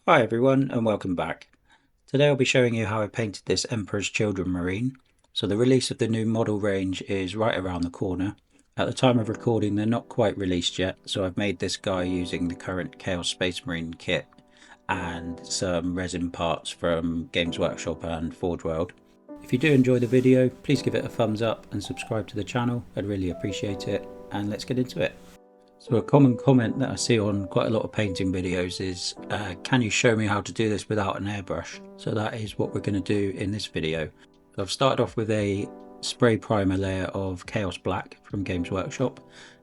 Hi everyone and welcome back. Today I'll be showing you how I painted this Emperor's Children Marine. So the release of the new model range is right around the corner. At the time of recording they're not quite released yet, so I've made this guy using the current Chaos Space Marine kit and some resin parts from Games Workshop and Forge World. If you do enjoy the video, please give it a thumbs up and subscribe to the channel. I'd really appreciate it, and let's get into it. So a common comment that I see on quite a lot of painting videos is, can you show me how to do this without an airbrush? So that is what we're going to do in this video. So I've started off with a spray primer layer of Chaos Black from Games Workshop,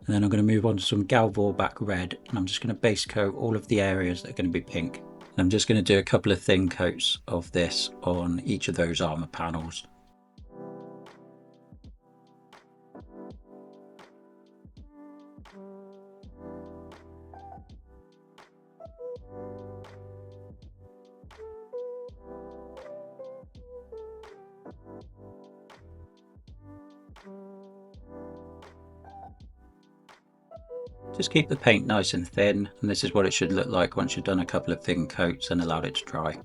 and then I'm going to move on to some Galvor Back Red, and I'm just going to base coat all of the areas that are going to be pink. And I'm just going to do a couple of thin coats of this on each of those armor panels. Just keep the paint nice and thin, and this is what it should look like once you've done a couple of thin coats and allowed it to dry.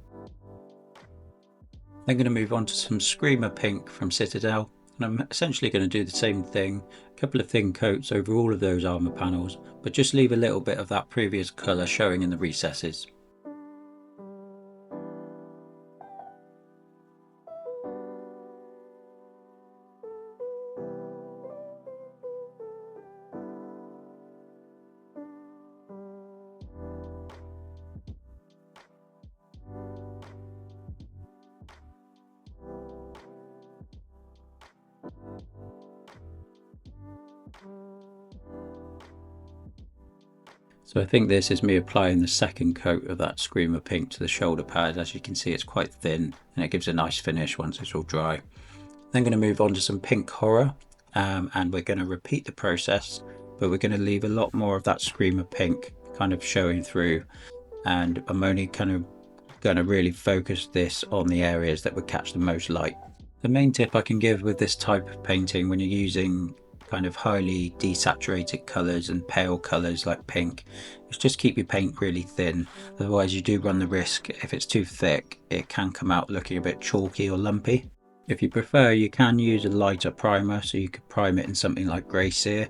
Then going to move on to some Screamer Pink from Citadel, and I'm essentially going to do the same thing, a couple of thin coats over all of those armour panels, but just leave a little bit of that previous colour showing in the recesses. So I think this is me applying the second coat of that Screamer Pink to the shoulder pad. As you can see, it's quite thin and it gives a nice finish once it's all dry. Then going to move on to some Pink Horror, and we're going to repeat the process, but we're going to leave a lot more of that Screamer Pink kind of showing through, and I'm only kind of going to really focus this on the areas that would catch the most light. The main tip I can give with this type of painting when you're using kind of highly desaturated colours and pale colours like pink is just keep your paint really thin, otherwise you do run the risk, if it's too thick, it can come out looking a bit chalky or lumpy. If you prefer, you can use a lighter primer, so you could prime it in something like Grey Sear.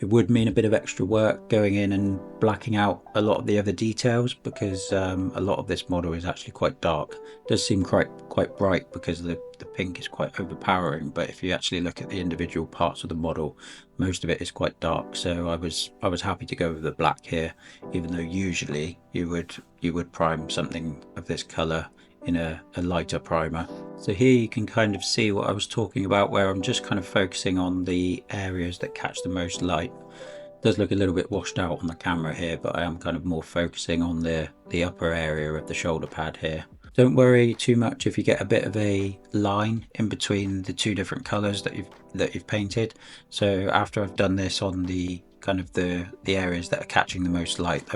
It would mean a bit of extra work going in and blacking out a lot of the other details, because a lot of this model is actually quite dark. It does seem quite bright because the pink is quite overpowering, but if you actually look at the individual parts of the model, most of it is quite dark. So I was happy to go with the black here, even though usually you would prime something of this colour in a lighter primer. So here you can kind of see what I was talking about, where I'm just kind of focusing on the areas that catch the most light. It does look a little bit washed out on the camera here, but I am kind of more focusing on the upper area of the shoulder pad here. Don't worry too much if you get a bit of a line in between the two different colours that you've painted. So after I've done this on the kind of the areas that are catching the most light,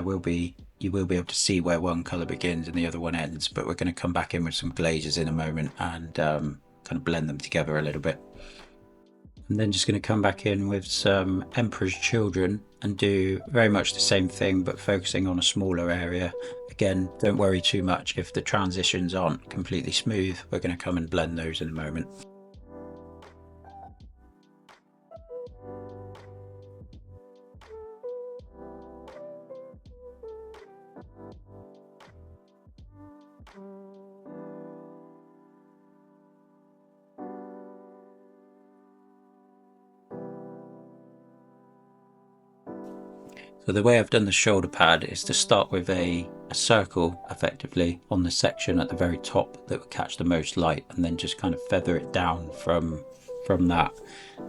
you will be able to see where one colour begins and the other one ends, but we're going to come back in with some glazes in a moment and kind of blend them together a little bit. I'm then just going to come back in with some Emperor's Children and do very much the same thing, but focusing on a smaller area. Again, don't worry too much if the transitions aren't completely smooth. We're going to come and blend those in a moment. So the way I've done the shoulder pad is to start with a circle effectively on the section at the very top that would catch the most light, and then just kind of feather it down from that.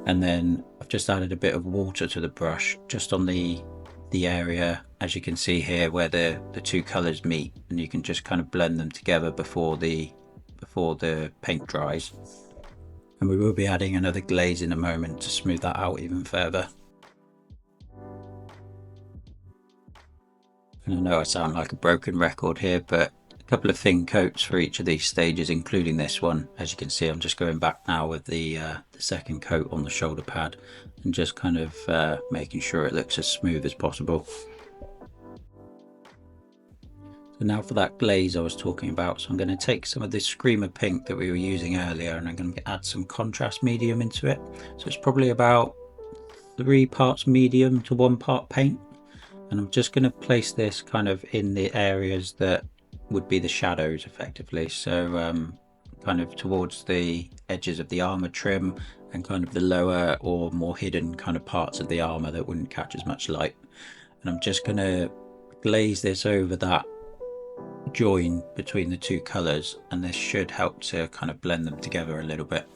And then I've just added a bit of water to the brush just on the area, as you can see here, where the two colours meet, and you can just kind of blend them together before the paint dries. And we will be adding another glaze in a moment to smooth that out even further. And I know I sound like a broken record here, but a couple of thin coats for each of these stages, including this one. As you can see, I'm just going back now with the second coat on the shoulder pad and just kind of making sure it looks as smooth as possible. So now for that glaze I was talking about, so I'm going to take some of this Screamer pink that we were using earlier and I'm going to add some contrast medium into it. So it's probably about 3 parts medium to 1 part paint, and I'm just going to place this kind of in the areas that would be the shadows effectively, so kind of towards the edges of the armor trim and kind of the lower or more hidden kind of parts of the armor that wouldn't catch as much light. And I'm just going to glaze this over that join between the two colors, and this should help to kind of blend them together a little bit.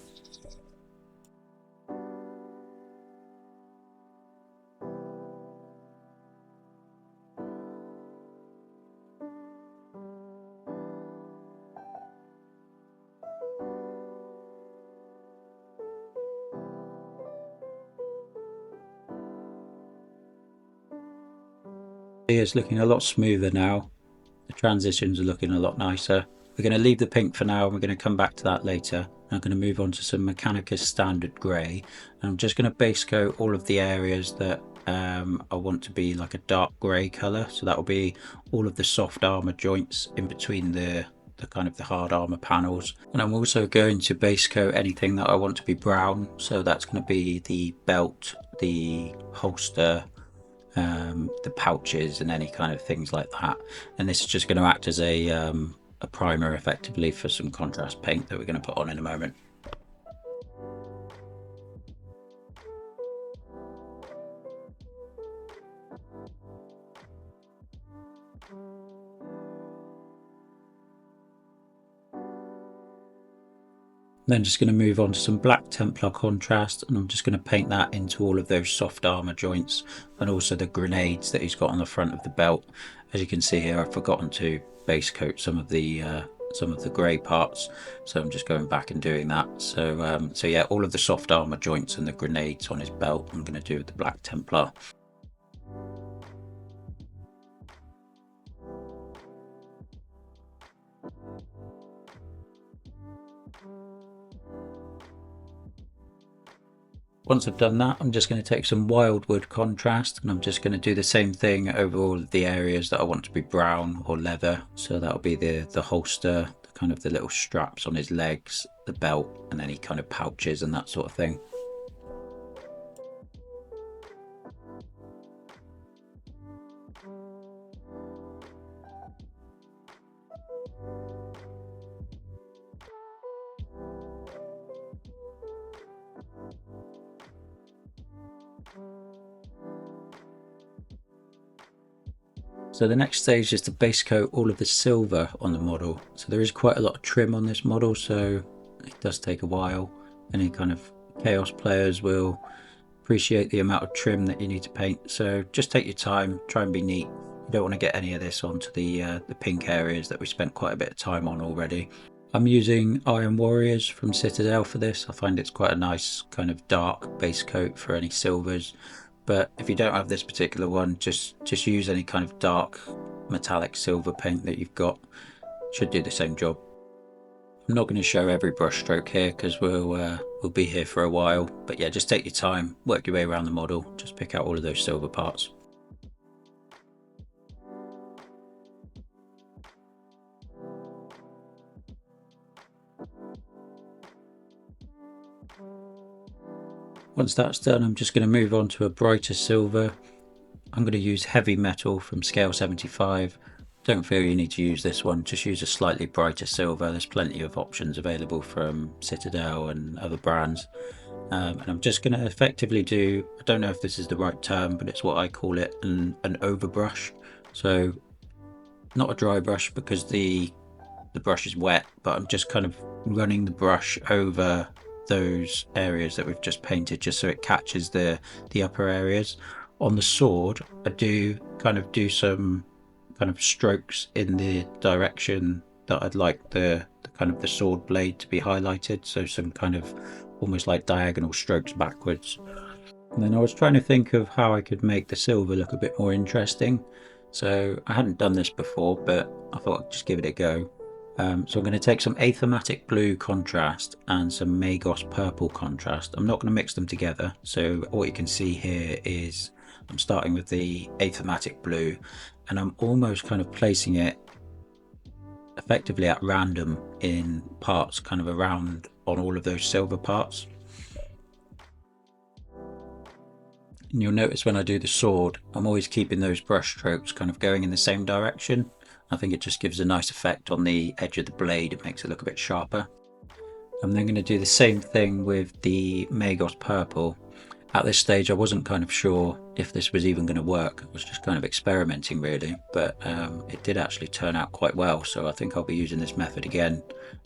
It's looking a lot smoother now. The transitions are looking a lot nicer. We're going to leave the pink for now and we're going to come back to that later. I'm going to move on to some Mechanicus standard grey, and I'm just going to base coat all of the areas that I want to be like a dark grey colour. So that will be all of the soft armour joints in between the kind of the hard armour panels. And I'm also going to base coat anything that I want to be brown. So that's going to be the belt, the holster, the pouches and any kind of things like that. And this is just going to act as a primer effectively for some contrast paint that we're going to put on in a moment. Then just going to move on to some black Templar contrast, and I'm just going to paint that into all of those soft armor joints and also the grenades that he's got on the front of the belt. As you can see here, I've forgotten to base coat some of the grey parts, so I'm just going back and doing that. So yeah, all of the soft armor joints and the grenades on his belt I'm going to do with the black Templar. Once I've done that, I'm just going to take some Wildwood contrast and I'm just going to do the same thing over all of the areas that I want to be brown or leather. So that'll be the holster, kind of the little straps on his legs, the belt, and any kind of pouches and that sort of thing. So the next stage is to base coat all of the silver on the model. So there is quite a lot of trim on this model, so it does take a while. Any kind of Chaos players will appreciate the amount of trim that you need to paint. So just take your time, try and be neat. You don't want to get any of this onto the pink areas that we spent quite a bit of time on already. I'm using Iron Warriors from Citadel for this. I find it's quite a nice kind of dark base coat for any silvers. But if you don't have this particular one, just use any kind of dark metallic silver paint that you've got. Should do the same job. I'm not going to show every brush stroke here because we'll be here for a while. But yeah, just take your time, work your way around the model, just pick out all of those silver parts. Once that's done, I'm just going to move on to a brighter silver. I'm going to use Heavy Metal from Scale 75. Don't feel you need to use this one, just use a slightly brighter silver. There's plenty of options available from Citadel and other brands. And I'm just going to effectively do, I don't know if this is the right term, but it's what I call it, an overbrush. So not a dry brush because the brush is wet, but I'm just kind of running the brush over those areas that we've just painted, just so it catches the upper areas. On the sword, I do some kind of strokes in the direction that I'd like the kind of the sword blade to be highlighted, so some kind of almost like diagonal strokes backwards. And then I was trying to think of how I could make the silver look a bit more interesting. So I hadn't done this before, but I thought I'd just give it a go. So I'm going to take some Athematic Blue contrast and some Magos Purple contrast. I'm not going to mix them together. So what you can see here is I'm starting with the Athematic Blue and I'm almost kind of placing it effectively at random in parts kind of around on all of those silver parts. And you'll notice when I do the sword, I'm always keeping those brush strokes kind of going in the same direction. I think it just gives a nice effect on the edge of the blade. It makes it look a bit sharper. I'm then going to do the same thing with the Magos purple. At this stage I wasn't kind of sure if this was even going to work. I was just kind of experimenting really, but it did actually turn out quite well, so I think I'll be using this method again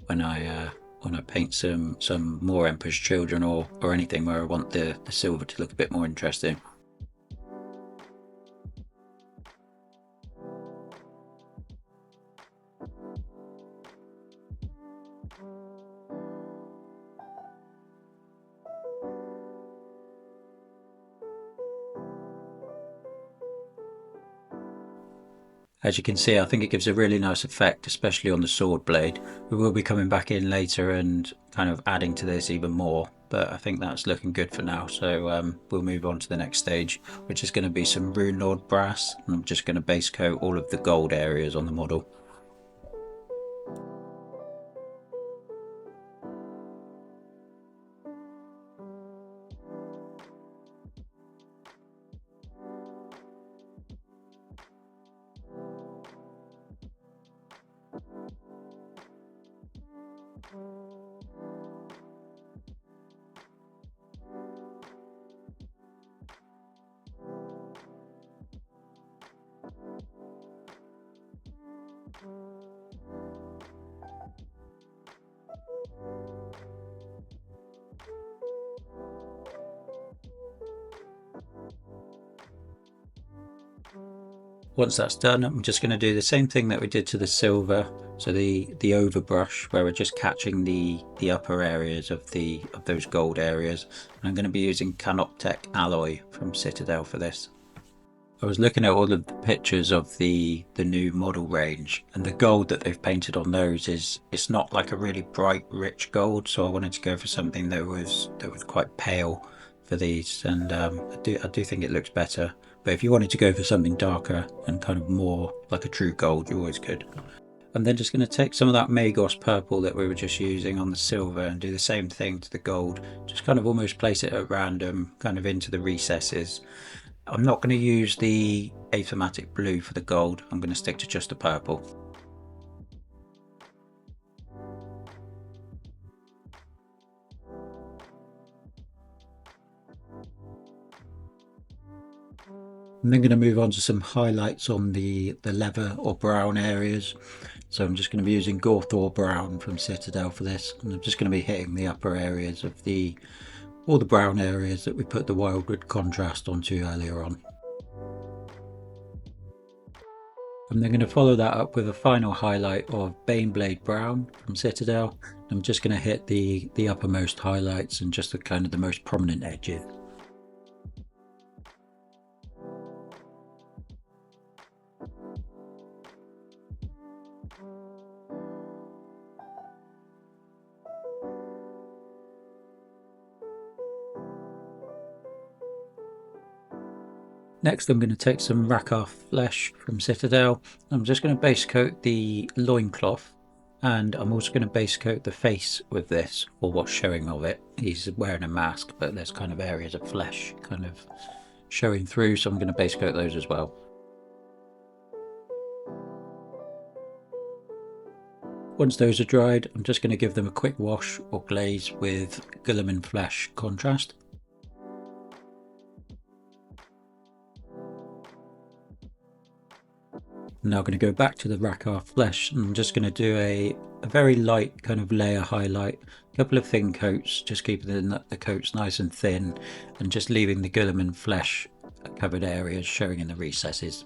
when I paint some more Emperor's Children or anything where I want the silver to look a bit more interesting. As you can see, I think it gives a really nice effect, especially on the sword blade. We will be coming back in later and kind of adding to this even more, but I think that's looking good for now. So we'll move on to the next stage, which is going to be some Rune Lord brass. I'm just going to base coat all of the gold areas on the model. Once that's done, I'm just going to do the same thing that we did to the silver, so the overbrush, where we're just catching the upper areas of those gold areas. And I'm going to be using Canoptech alloy from Citadel for this. I was looking at all of the pictures of the new model range, and the gold that they've painted on those it's not like a really bright rich gold, so I wanted to go for something that was quite pale for these, and I do think it looks better. But if you wanted to go for something darker and kind of more like a true gold, you always could. I'm then just going to take some of that Magos purple that we were just using on the silver and do the same thing to the gold. Just kind of almost place it at random, kind of into the recesses. I'm not going to use the achromatic blue for the gold. I'm going to stick to just the purple. I'm then going to move on to some highlights on the leather or brown areas. So I'm just going to be using Gorthor Brown from Citadel for this, and I'm just going to be hitting the upper areas of all the brown areas that we put the Wildwood contrast onto earlier on. I'm then going to follow that up with a final highlight of Baneblade Brown from Citadel. I'm just going to hit the uppermost highlights and just the kind of the most prominent edges. Next I'm going to take some Rakarth flesh from Citadel. I'm just going to base coat the loincloth, and I'm also going to base coat the face with this, or what's showing of it. He's wearing a mask, but there's kind of areas of flesh kind of showing through, so I'm going to base coat those as well. Once those are dried, I'm just going to give them a quick wash or glaze with Guilliman Flesh contrast. I'm now going to go back to the Rakarth flesh, and I'm just going to do a very light kind of layer highlight, a couple of thin coats, just keeping the coats nice and thin, and just leaving the Guilliman flesh covered areas showing in the recesses.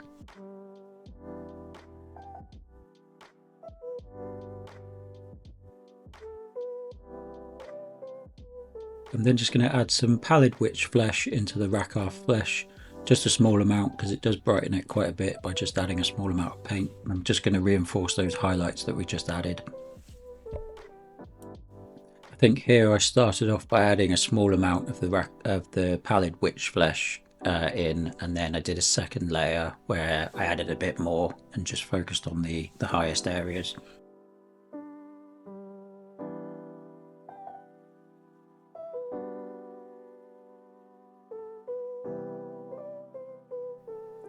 I'm then just going to add some Pallid Witch flesh into the Rakarth flesh. Just a small amount, because it does brighten it quite a bit by just adding a small amount of paint. I'm just going to reinforce those highlights that we just added. I think here I started off by adding a small amount of the Pallid Witch flesh in, and then I did a second layer where I added a bit more and just focused on the highest areas.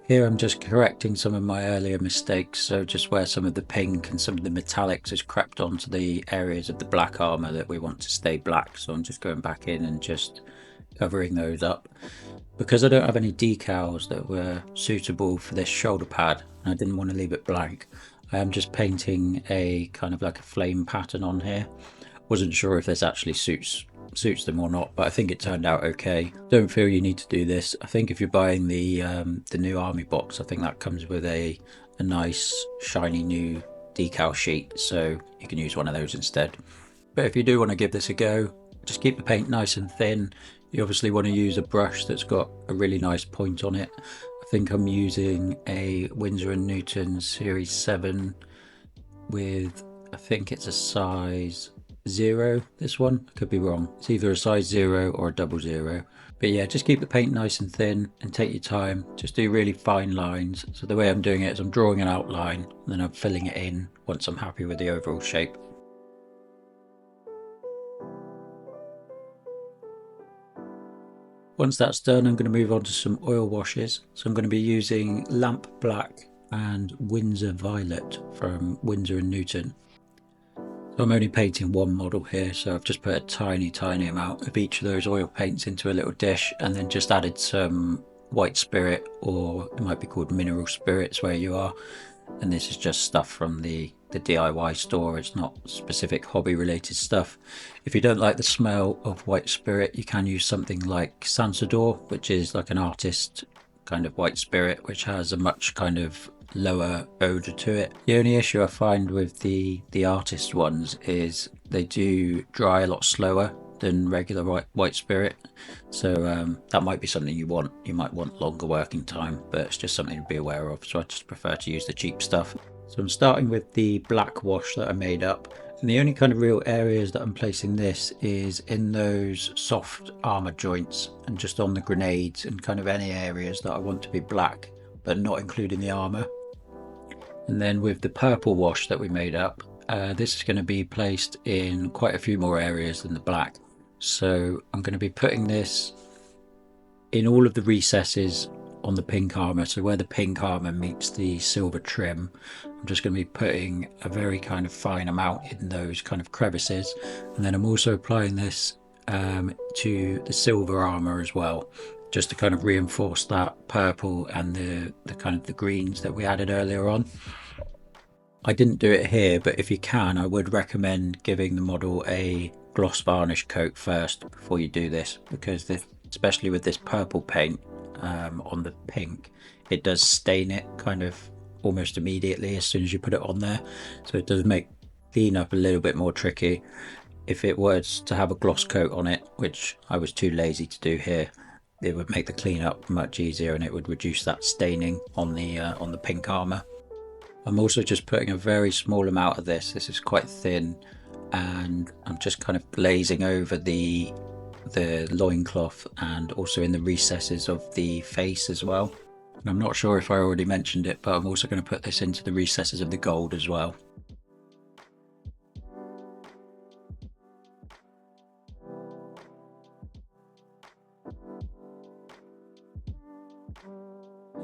Here I'm just correcting some of my earlier mistakes, so just where some of the pink and some of the metallics has crept onto the areas of the black armour that we want to stay black, so I'm just going back in and just covering those up. Because I don't have any decals that were suitable for this shoulder pad, and I didn't want to leave it blank, I am just painting a kind of like a flame pattern on here. Wasn't sure if this actually suits them or not, but I think it turned out okay. Don't feel you need to do this. I think if you're buying the new army box, I think that comes with a nice shiny new decal sheet, so you can use one of those instead. But if you do want to give this a go, just keep the paint nice and thin. You obviously want to use a brush that's got a really nice point on it. I think I'm using a Winsor & Newton Series 7 with, I think it's a size 0, this one. I could be wrong. It's either a size 0 or a 00. But yeah, just keep the paint nice and thin and take your time. Just do really fine lines. So the way I'm doing it is I'm drawing an outline and then I'm filling it in once I'm happy with the overall shape. Once that's done, I'm going to move on to some oil washes. So I'm going to be using Lamp Black and Windsor Violet from Winsor & Newton. So I'm only painting one model here, so I've just put a tiny amount of each of those oil paints into a little dish and then just added some white spirit, or it might be called mineral spirits where you are. And this is just stuff from the DIY store. It's not specific hobby related stuff. If you don't like the smell of white spirit, you can use something like Sansador, which is like an artist kind of white spirit, which has a much kind of lower odor to it. The only issue I find with the artist ones is they do dry a lot slower than regular white spirit, so that might be something you want. You might want longer working time, but it's just something to be aware of, so I just prefer to use the cheap stuff. So I'm starting with the black wash that I made up, and the only kind of real areas that I'm placing this is in those soft armor joints and just on the grenades and kind of any areas that I want to be black but not including the armor. And then with the purple wash that we made up, this is going to be placed in quite a few more areas than the black. So I'm going to be putting this in all of the recesses on the pink armor. So where the pink armor meets the silver trim, I'm just going to be putting a very kind of fine amount in those kind of crevices. And then I'm also applying this to the silver armor as well, just to kind of reinforce that purple and the kind of the greens that we added earlier on. I didn't do it here, but if you can, I would recommend giving the model a gloss varnish coat first before you do this, because especially with this purple paint on the pink, it does stain it kind of almost immediately as soon as you put it on there, so it does make cleanup a little bit more tricky. If it was to have a gloss coat on it, which I was too lazy to do here, it would make the cleanup much easier and it would reduce that staining on the pink armor. I'm also just putting a very small amount of this. This is quite thin, and I'm just kind of glazing over the loincloth and also in the recesses of the face as well. And I'm not sure if I already mentioned it, but I'm also going to put this into the recesses of the gold as well.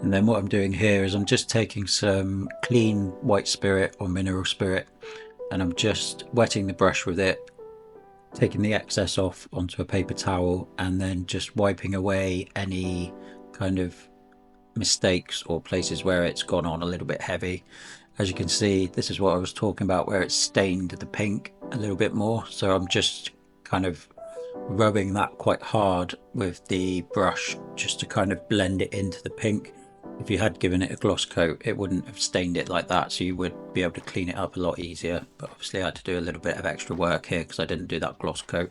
And then what I'm doing here is I'm just taking some clean white spirit or mineral spirit, and I'm just wetting the brush with it, taking the excess off onto a paper towel, and then just wiping away any kind of mistakes or places where it's gone on a little bit heavy. As you can see, this is what I was talking about, where it's stained the pink a little bit more. So I'm just kind of rubbing that quite hard with the brush just to kind of blend it into the pink. If you had given it a gloss coat, it wouldn't have stained it like that, so you would be able to clean it up a lot easier. But obviously I had to do a little bit of extra work here because I didn't do that gloss coat.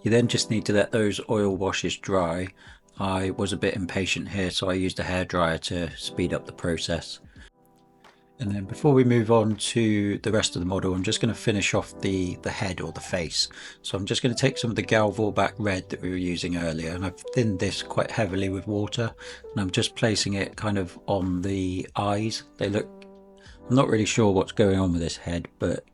You then just need to let those oil washes dry. I was a bit impatient here, so I used a hairdryer to speed up the process. And then before we move on to the rest of the model, I'm just going to finish off the head or the face. So I'm just going to take some of the Galvorback red that we were using earlier, and I've thinned this quite heavily with water, and I'm just placing it kind of on the eyes. I'm not really sure what's going on with this head, but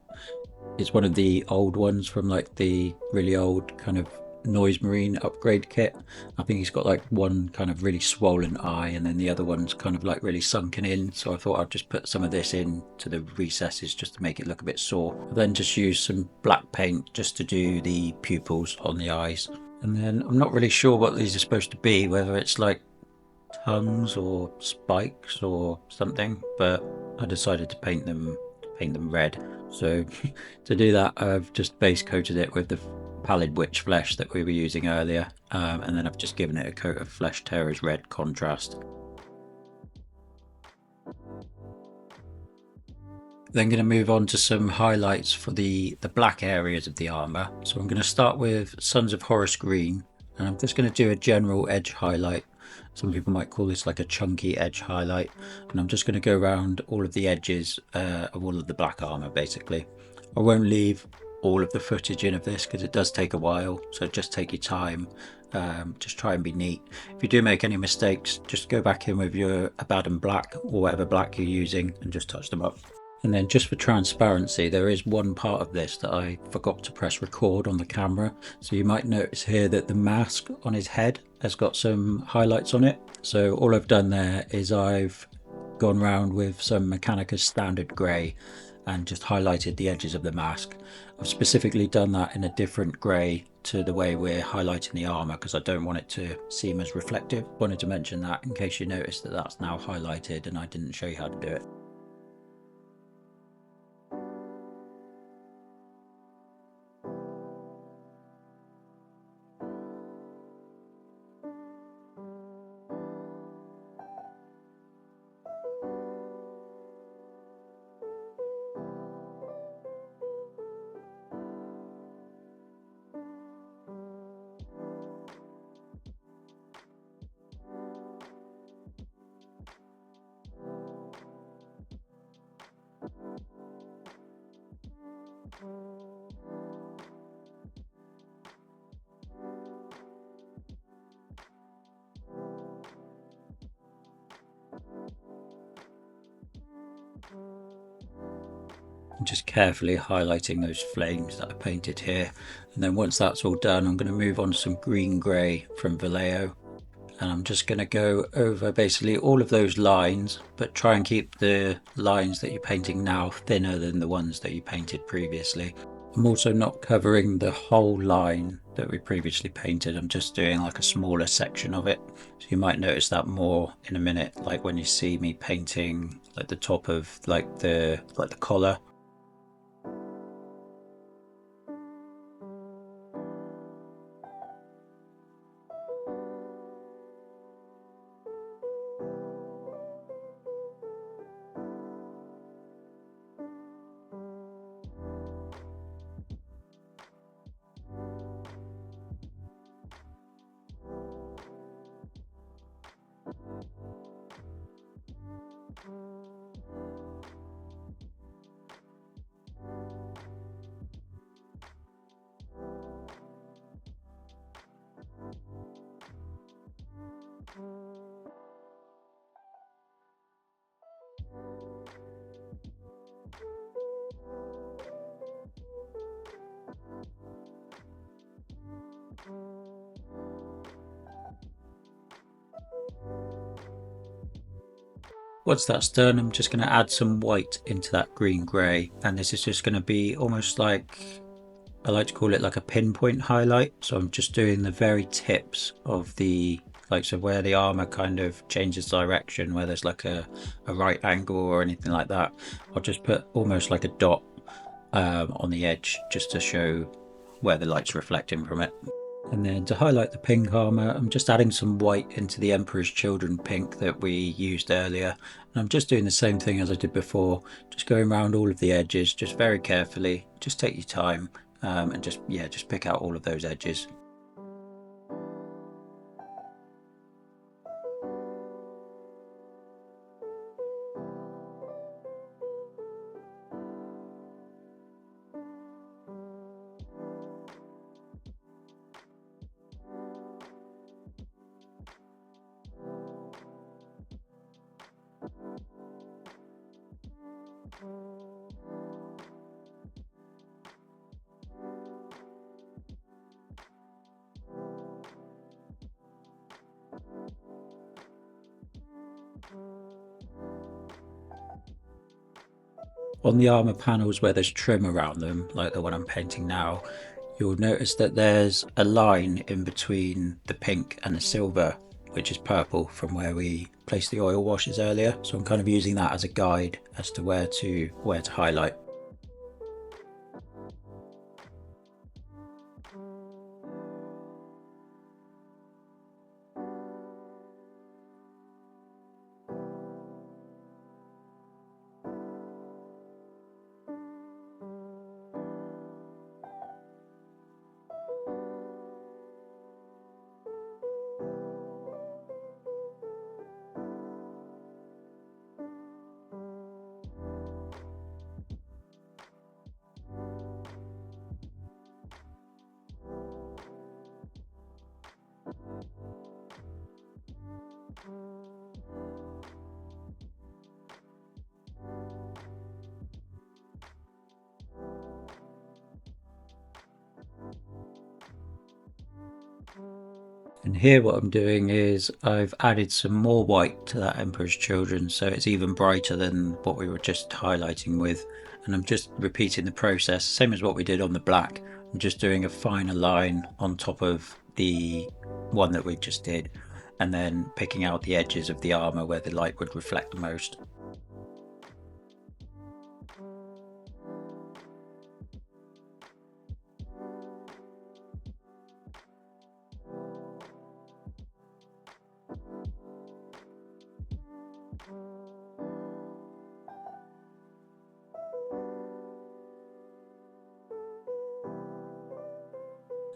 it's one of the old ones from like the really old kind of Noise Marine upgrade kit. I think he's got like one kind of really swollen eye and then the other one's kind of like really sunken in, so I thought I'd just put some of this in to the recesses just to make it look a bit sore. I then just used some black paint just to do the pupils on the eyes, and then I'm not really sure what these are supposed to be, whether it's like tongues or spikes or something, but I decided to paint them red. So to do that, I've just base coated it with the pallid witch flesh that we were using earlier, and then I've just given it a coat of Flesh Terror's red contrast. Then going to move on to some highlights for the black areas of the armor. So I'm going to start with Sons of Horus Green, and I'm just going to do a general edge highlight. Some people might call this like a chunky edge highlight, and I'm just going to go around all of the edges of all of the black armor basically. I won't leave all of the footage in of this because it does take a while, so just take your time. Just try and be neat. If you do make any mistakes, just go back in with your Abaddon black or whatever black you're using and just touch them up. And then just for transparency, there is one part of this that I forgot to press record on the camera. So you might notice here that the mask on his head has got some highlights on it. So all I've done there is I've gone round with some Mechanicus standard grey and just highlighted the edges of the mask. I've specifically done that in a different grey to the way we're highlighting the armour because I don't want it to seem as reflective. Wanted to mention that in case you noticed that that's now highlighted and I didn't show you how to do it. I'm just carefully highlighting those flames that I painted here, and then once that's all done I'm going to move on to some green grey from Vallejo, and I'm just going to go over basically all of those lines, but try and keep the lines that you're painting now thinner than the ones that you painted previously. I'm also not covering the whole line that we previously painted, I'm just doing like a smaller section of it, so you might notice that more in a minute, like when you see me painting like the top of like the collar. Once that's done, I'm just going to add some white into that green grey, and this is just going to be almost like, I like to call it like a pinpoint highlight. So I'm just doing the very tips of the, like, so where the armor kind of changes direction, where there's like a right angle or anything like that, I'll just put almost like a dot on the edge just to show where the light's reflecting from it. And then to highlight the pink armor, I'm just adding some white into the Emperor's Children pink that we used earlier. And I'm just doing the same thing as I did before, just going around all of the edges, just very carefully, just take your time, and just pick out all of those edges. On the armor panels where there's trim around them, like the one I'm painting now, you'll notice that there's a line in between the pink and the silver, which is purple from where we placed the oil washes earlier. So I'm kind of using that as a guide as to where to highlight. And here what I'm doing is I've added some more white to that Emperor's Children, so it's even brighter than what we were just highlighting with. And I'm just repeating the process, same as what we did on the black. I'm just doing a finer line on top of the one that we just did, and then picking out the edges of the armor where the light would reflect the most.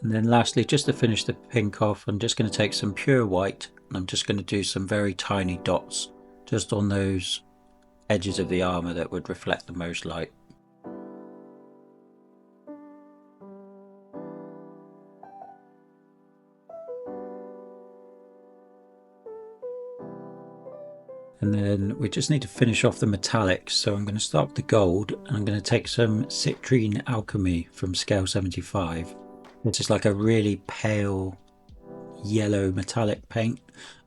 And then lastly, just to finish the pink off, I'm just going to take some pure white and I'm just going to do some very tiny dots just on those edges of the armor that would reflect the most light. And then we just need to finish off the metallics, so I'm going to start with the gold and I'm going to take some Citrine Alchemy from scale 75. This is like a really pale yellow metallic paint.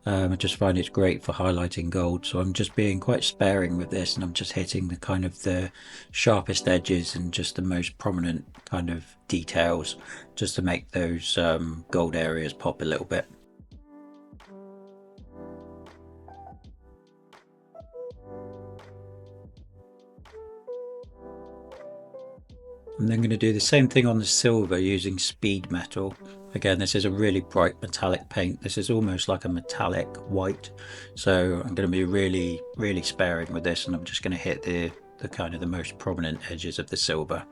I just find it's great for highlighting gold, so I'm just being quite sparing with this and I'm just hitting the kind of the sharpest edges and just the most prominent kind of details just to make those gold areas pop a little bit. I'm then going to do the same thing on the silver using speed metal. Again, this is a really bright metallic paint. This is almost like a metallic white. So I'm going to be really sparing with this, and I'm just going to hit the kind of the most prominent edges of the silver.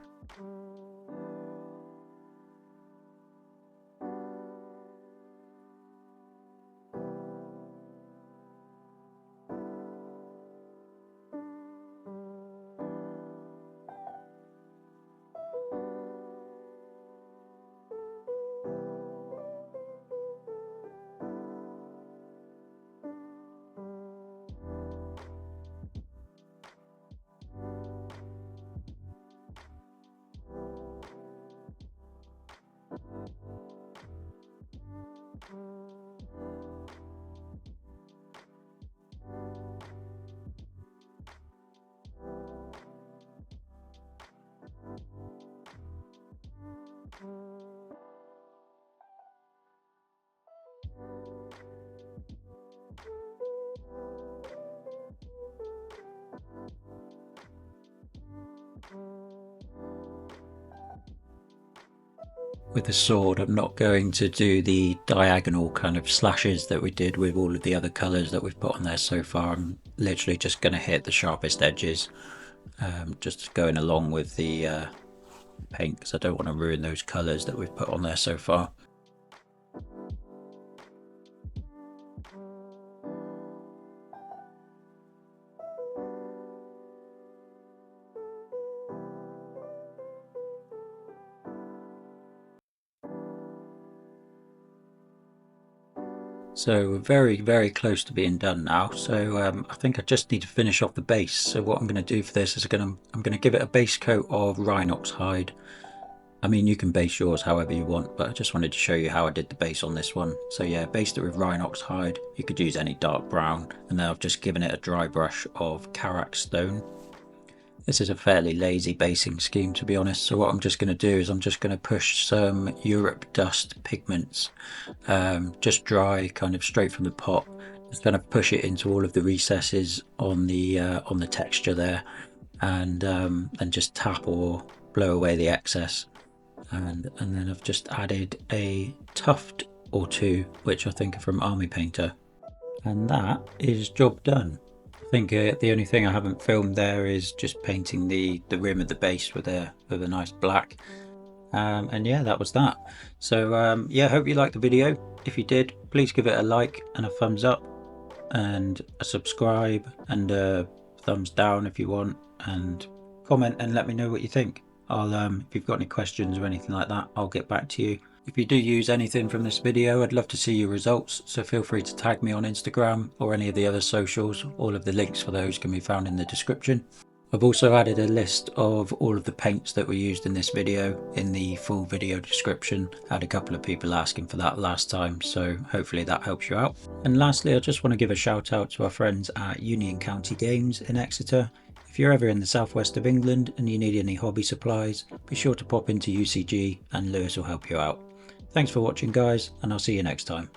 With the sword, I'm not going to do the diagonal kind of slashes that we did with all of the other colours that we've put on there so far. I'm literally just going to hit the sharpest edges, just going along with the paint, because I don't want to ruin those colours that we've put on there so far. So we're very close to being done now. So I think I just need to finish off the base. So what I'm going to do for this is I'm going to give it a base coat of Rhinox hide. I mean, you can base yours however you want, but I just wanted to show you how I did the base on this one. So yeah, based it with Rhinox hide. You could use any dark brown, and then I've just given it a dry brush of Karak stone. This is a fairly lazy basing scheme, to be honest, so what I'm just going to do is I'm just going to push some Europe dust pigments, just dry, kind of straight from the pot. Just kind of push it into all of the recesses on the texture there, and just tap or blow away the excess. And then I've just added a tuft or two, which I think are from Army Painter, and that is job done. I think the only thing I haven't filmed there is just painting the rim of the base with a nice black. And yeah, that was that. So yeah, hope you liked the video. If you did, please give it a like and a thumbs up, and a subscribe, and a thumbs down if you want, and comment and let me know what you think. I'll if you've got any questions or anything like that, I'll get back to you. If you do use anything from this video, I'd love to see your results, so feel free to tag me on Instagram or any of the other socials. All of the links for those can be found in the description. I've also added a list of all of the paints that were used in this video in the full video description. I had a couple of people asking for that last time, so hopefully that helps you out. And lastly, I just want to give a shout out to our friends at Union County Games in Exeter. If you're ever in the southwest of England and you need any hobby supplies, be sure to pop into UCG and Lewis will help you out. Thanks for watching guys, and I'll see you next time.